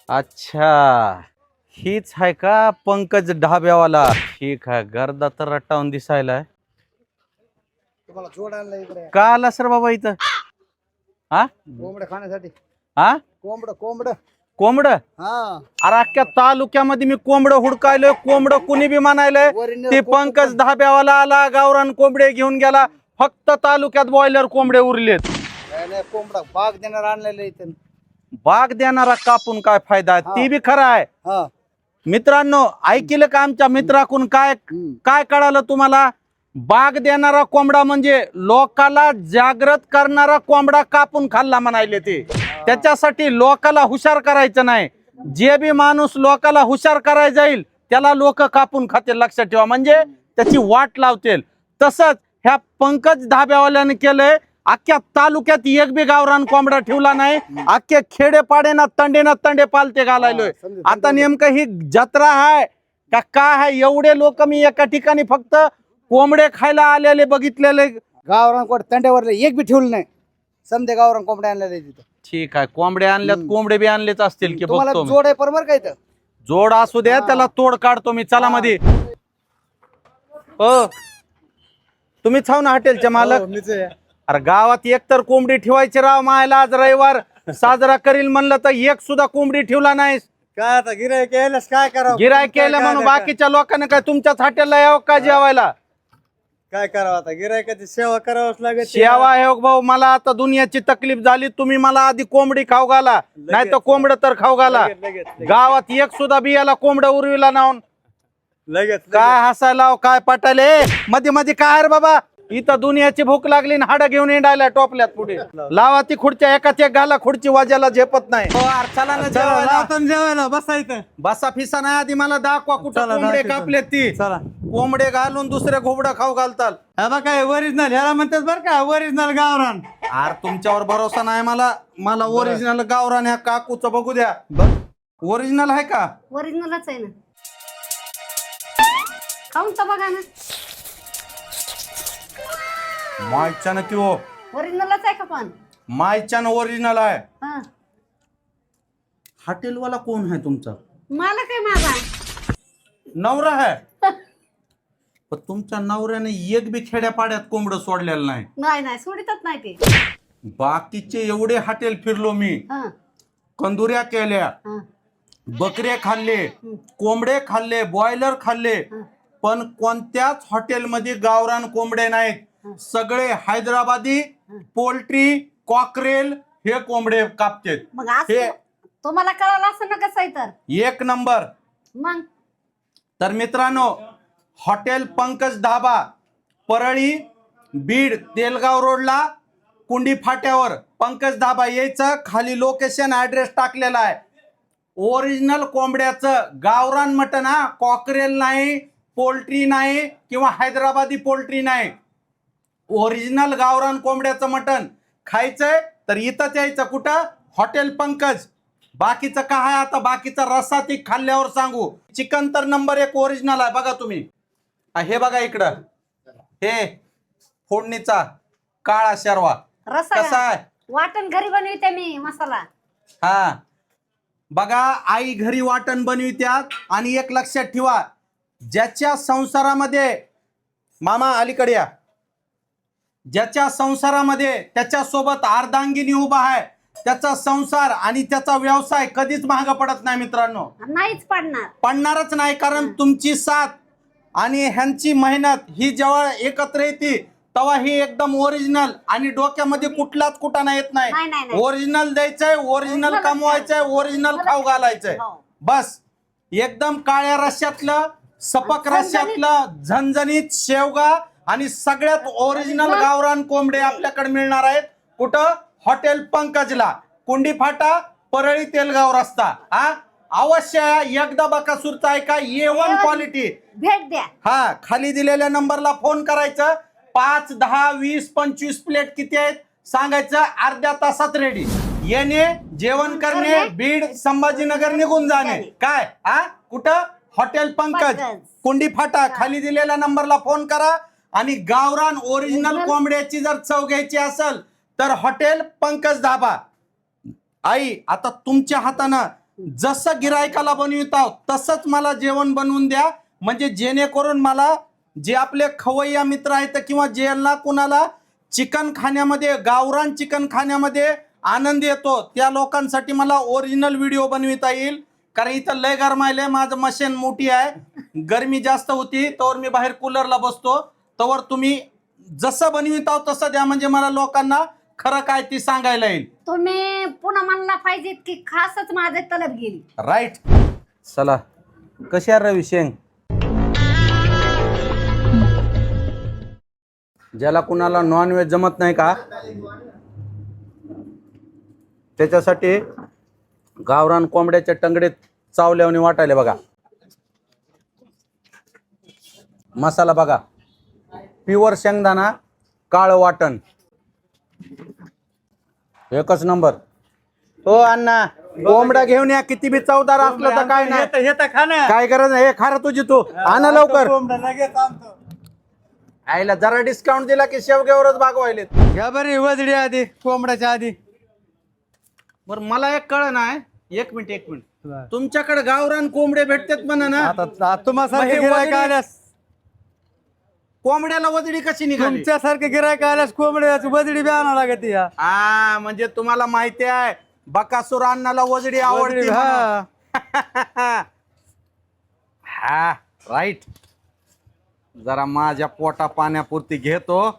अच्छा, हीच आहे का पंकज ढाब्यावाला? ठीक आहे, गर्दा तर रटावून दिसायलाय. तुम्हाला जोड आणलं इकडे का आला सर बाबा इथं? हा कोंबड खाण्यासाठी. हा कोंबड कोंबड. कोंबड? हा अरे अख्ख्या तालुक्यामध्ये मी कोंबड हुडकायलोय, कोंबड कुणी बी म्हणायलंय. वरील ते कोंबडं पंकज ढाब्यावाला आला, गावरान कोंबडे घेऊन गेला. फक्त तालुक्यात बॉयलर कोंबडे उरलेत. नाही, कोंबडा बाग देणार आणलेलं इथं. बाग देणारा कापून काय फायदा? ती बी खरं आहे. हा मित्रांनो, ऐकलं का आमच्या मित्राकडून? काय काय कळालं तुम्हाला? बाग देणारा कोंबडा म्हणजे लोकाला जागृत करणारा कोंबडा कापून खाल्ला म्हणायले ते. त्याच्यासाठी लोकाला हुशार करायचं नाही. जे बी माणूस लोकाला हुशार करायला जाईल त्याला लोक कापून खातील, लक्षात ठेवा. म्हणजे त्याची वाट लावतील. तसंच ह्या पंकज धाब्यावाल्याने केलंय. अख्ख्या तालुक्यात एक बी गावरान कोंबडा ठेवला नाही. अख्खे खेडेपाडे ना तंडे पालते घालायलोय. आता नेमकं ही जत्रा आहे का काय आहे? एवढे लोक मी एका ठिकाणी फक्त कोंबडे खायला आलेले बघितलेले. गावरान कोंबड तंड्यावरले एक बी ठेवलं नाही. समजे गावरान कोंबड्या आणलेले तिथं. ठीक आहे, कोंबडे आणल्यात, कोंबडे बी आणलेच असतील की. तुम्हाला बघतो मी. जोड आहे बरोबर काय इथं? जोड असू द्या, त्याला तोड काढतो मी. चला मध्ये. हो, तुम्ही छाव ना हॉटेलचे मालक? अरे गावात एक तर कोंबडी ठेवायची राव. मायला आज रविवार साजरा करील म्हणलं तर एक सुद्धा कोंबडी ठेवला नाही. काय आता गिरायक यायलाच काय करावं? गिराय केलं म्हणून बाकीच्या लोकांना काय तुमच्याच हॉटेलला यावं का जेवायला? काय करावं आता? गिरायकाची सेवा करावंच लागेल. शेवा आहे हो भाऊ. मला आता दुनियाची तकलीफ झाली. तुम्ही मला आधी कोंबडी खाऊ घाला, नाही तर कोंबड तर खाऊ घाला. गावात एक सुद्धा बियाला कोंबड उरविला नाहून. लगेच काय हसायला, काय पटायले मध्ये मध्ये? काय रे बाबा, इथं दुनियाची भूक लागली ना हाडं घेऊन येडायला टोपल्यात पुढे. लावा ती खुर्च्या, एकाच एक घाला. खुर्ची वाजायला झेपत नाही. हो यार, चला ना जेवायला. जेवायला बसायचं. बसा फिसा नाही, आधी मला दाखवा कुठं कोंबडे कापलेत ती. चला कोंबडे घालून दुसरे घोबडं खाऊ घालताल. हा काय ओरिजिनल ह्याला म्हणतात बरं का, ओरिजिनल गावरान. यार तुमच्यावर भरोसा नाही मला ओरिजिनल गावरान ह्या काकूचं बघू द्या. ओरिजिनल आहे का? ओरिजिनलच आहे ना. खाऊन तर बघा ना. मायच्यानं की हो, ओरिजिनलच आहे का पण? मायच्यानं ओरिजिनल आहे. हा, हॉटेलवाला कोण आहे तुमचा? मला काय माझा नवरा आहे. पण तुमच्या नवऱ्याने एक बी खेड्यापाड्यात कोंबडं सोडलेलं नाही. नाही नाही सोडितच नाही ते. बाकीचे एवढे हॉटेल फिरलो मी. हा कंदुऱ्या केल्या, हा बकरे खाल्ले, कोंबडे खाल्ले, बॉयलर खाल्ले, पण कोणत्याच हॉटेलमध्ये गावरान कोंबडे नाहीत. सगळे हैदराबादी पोल्ट्री कॉकरेल हे कोंबडे कापतेत. मग आज हे तुम्हाला कळालं असं ना कसं आहे तर. एक नंबर. मग तर मित्रांनो, हॉटेल पंकज धाबा, परळी, बीड, तेलगाव रोडला, कुंडी फाट्यावर पंकज धाबा यायचं. खाली लोकेशन ऍड्रेस टाकलेला आहे. ओरिजिनल कोंबड्याचं गावरान मटण, हा, कॉकरेल नाही, पोल्ट्री नाही किंवा हैदराबादी पोल्ट्री नाही. ओरिजिनल गावरान कोंबड्याचं मटण खायचंय तर इथंच यायचं. कुठं? हॉटेल पंकज. बाकीचं काय आहे आता? बाकीचा रस्सा ती खाल्ल्यावर सांगू. चिकन तर नंबर 1 ओरिजिनल आहे. बघा तुम्ही, हे बघा इकडं, हे फोडणीचा काळा शर्वा रस्सा कसा आहे? वाटण घरी बनविते मी मसाला. हा बघा, आई घरी वाटण बनवित्यात. आणि एक लक्षात ठेवा, ज्याच्या संसारामध्ये, मामा अलीकडे या, ज्याच्या संसारामध्ये त्याच्यासोबत अर्धांगिनी उभा आहे, त्याचा संसार आणि त्याचा व्यवसाय कधीच महाग पडत नाही मित्रांनो. नाहीच पडणार. पडणारच नाही. कारण तुमची साथ आणि ह्यांची मेहनत ही जेव्हा एकत्र येते तेव्हा ही एकदम ओरिजिनल आणि डोक्यामध्ये कुठलाच कुटाणा येत नाही, नाही. नाही, नाही. ओरिजिनल द्यायचंय, ओरिजिनल कमवायचंय, ओरिजिनल खाऊ घालायचंय. हो. बस एकदम काळ्या रश्यातलं, सपक रश्यातलं, झणझणीत शेवगा आणि सगळ्यात ओरिजिनल गावरान कोंबडे आपल्याकडे मिळणार आहेत. कुठं? हॉटेल पंकजला, कुंडी फाटा, परळी, तेलगाव रस्ता. हा अवश्य एकदा बकासूरचा ऐका. A1 quality. भेट द्या. हा, खाली दिलेल्या नंबरला फोन करायचं. 5, 10, 20, 25 प्लेट किती आहेत सांगायचं. अर्ध्या तासात रेडी. येणे, जेवण करणे, बीड, संभाजीनगर निघून जाणे. काय? हा, कुठं? हॉटेल पंकज, कुंडी फाटा. खाली दिलेल्या नंबरला फोन करा. आणि गावरान ओरिजिनल कोंबड्याची जर चव घ्यायची असेल तर हॉटेल पंकज धाबा. आई, आता तुमच्या हातानं जसं गिरायकाला बनवित आहोत तसंच मला जेवण बनवून द्या, म्हणजे जेणेकरून मला जे आपले खवय्या मित्र आहेत किंवा ज्यांना कुणाला चिकन खाण्यामध्ये, गावरान चिकन खाण्यामध्ये आनंद येतो, त्या लोकांसाठी मला ओरिजिनल व्हिडिओ बनविता येईल. कारण इथं लय गरमायलंय, माझं मशीन मोठी आहे, गरमी जास्त होती, तर मी बाहेर कूलरला बसतो. तर तुम्ही जसं बनवित आहोत तसं द्या, म्हणजे मला लोकांना खरं काय ती सांगायला येईल. तुम्ही पुन्हा म्हणला पाहिजे की खासच माझे तलब गेली. राईट. चला, कशी आहे रवी शेंग? ज्याला कुणाला नॉनव्हेज जमत नाही का, त्याच्यासाठी गावरान कोंबड्याच्या टंगडे चावल्याने वाटायले बघा. मसाला बघा, प्युअर शेंगदाणा, काळं वाटण, एकच नंबर. हो अण्णा, कोंबडा घेऊन या, किती बी चवदार असलं तर काय नाही, काय गरज नाही. हे खार तुझी, तू आणा लवकर. आईला जरा डिस्काउंट दिला की शेवग्यावरच भागवायले. घ्या बरी वजडी आधी, कोंबड्याच्या आधी. बर मला एक कळ नाही, एक मिनिट, तुमच्याकडे गावरान कोंबडे भेटतात म्हणा ना, आता तुम्हाला मग हे गिरायक वजडी- आल्यास, कोंबड्याला वजडी कशी निघाली? तुमच्यासारखे गिरायक आल्यास कोंबड्याची वजडी बी आणावं लागते या. हा, म्हणजे तुम्हाला माहिती आहे बकासूर अण्णाला वजडी आवडते वजडी, हा. म्हणून. हा राईट. जरा माझ्या पोटा पाण्यापुरती घेतो.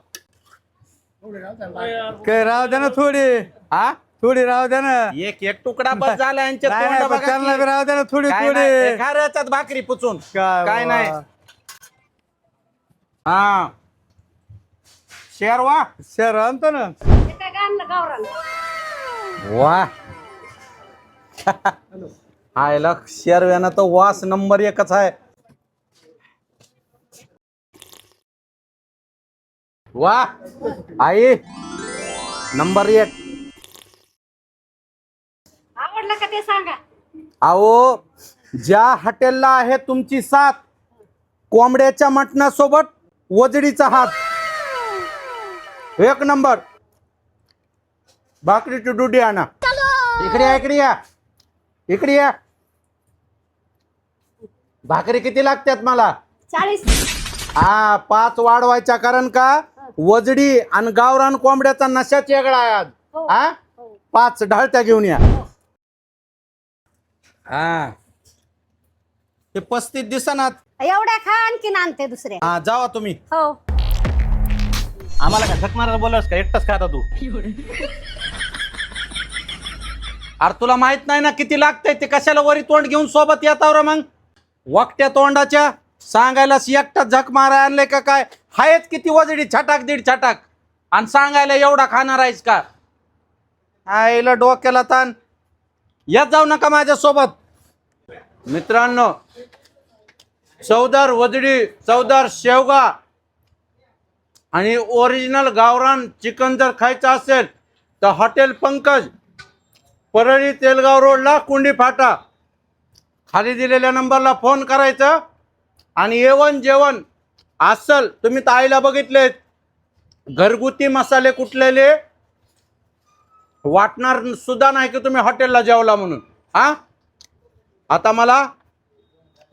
काय राहू द्या ना थोडी, हा, थोडी राहू द्या ना. एक तुकडा बस झाला यांच्या नाही, तोंड नाही, बघा त्यांना की. बी राहू द्या ना थोडी काय थोडी. नाही, खा रे याच्यात भाकरी पुचून, काय बाबा. नाही. हा, शेरवा शहर आणतो ना. हे काय आणलं गावरान? वा. आयला शेरव्यानं तर वास नंबर एकच आहे. वा आई, नंबर एक. आवडलं का ते सांगा. अहो, ज्या हॉटेलला आहे तुमची साथ, कोंबड्याच्या मटणासोबत वजडीचा हात, एक नंबर. भाकरीची डुडी आणा. इकडे या, इकडे या, इकडे या. भाकरी किती लागतात मला? 40. हा, 5 वाढवायच्या, कारण का वजडी आणि गावरान कोंबड्याचा नशाच वेगळा आहे आज. हो. हा, 5 ढाळत्या घेऊन या. हा, ते 35 दिसनात. एवढ्या खा, आणखीन आणते दुसरे. हा, जावा तुम्ही. हो. आम्हाला काय झक मारायला बोललास का? एकटाच खाता तू? अरे तुला माहित नाही ना किती लागतंय ते, कशाला वरी तोंड घेऊन सोबत येतावर मग वकट्या तोंडाच्या सांगायला एकटाच झक मारा आणले का काय? हायच किती वजडी, छटाक दीड छटाक, आणि सांगायला एवढा खाणार आहेस का? आईला डोक्याला ताण. येत जाऊ नका माझ्या सोबत. मित्रांनो, चवदार वजडी, चवदार शेवगा आणि ओरिजिनल गावरान चिकन जर खायचं असेल तर हॉटेल पंकज, परळी तेलगाव रोडला, कुंडी फाटा, खाली दिलेल्या नंबरला फोन करायचं. आणि येवण जेवण असल, तुम्ही तर आईला बघितलेत, घरगुती मसाले कुठलेले वाटणार सुद्धा नाही की तुम्ही हॉटेलला जेवला म्हणून. हा, आता मला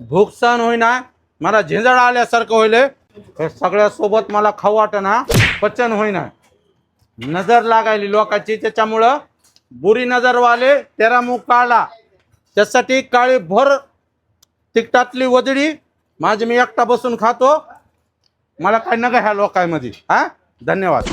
भूक सहन होईना, मला झिंजळ आल्यासारखं होईल. हे सगळ्या सोबत मला खाऊ वाटना, पचन होईना, नजर लागायली लोकांची, त्याच्यामुळं बुरी नजर वाले तेरा मुख काढला. त्यासाठी काळी भर तिकटातली वजडी माझी मी एकटा बसून खातो. मला काय नका ह्या लोकांमध्ये. हा, धन्यवाद.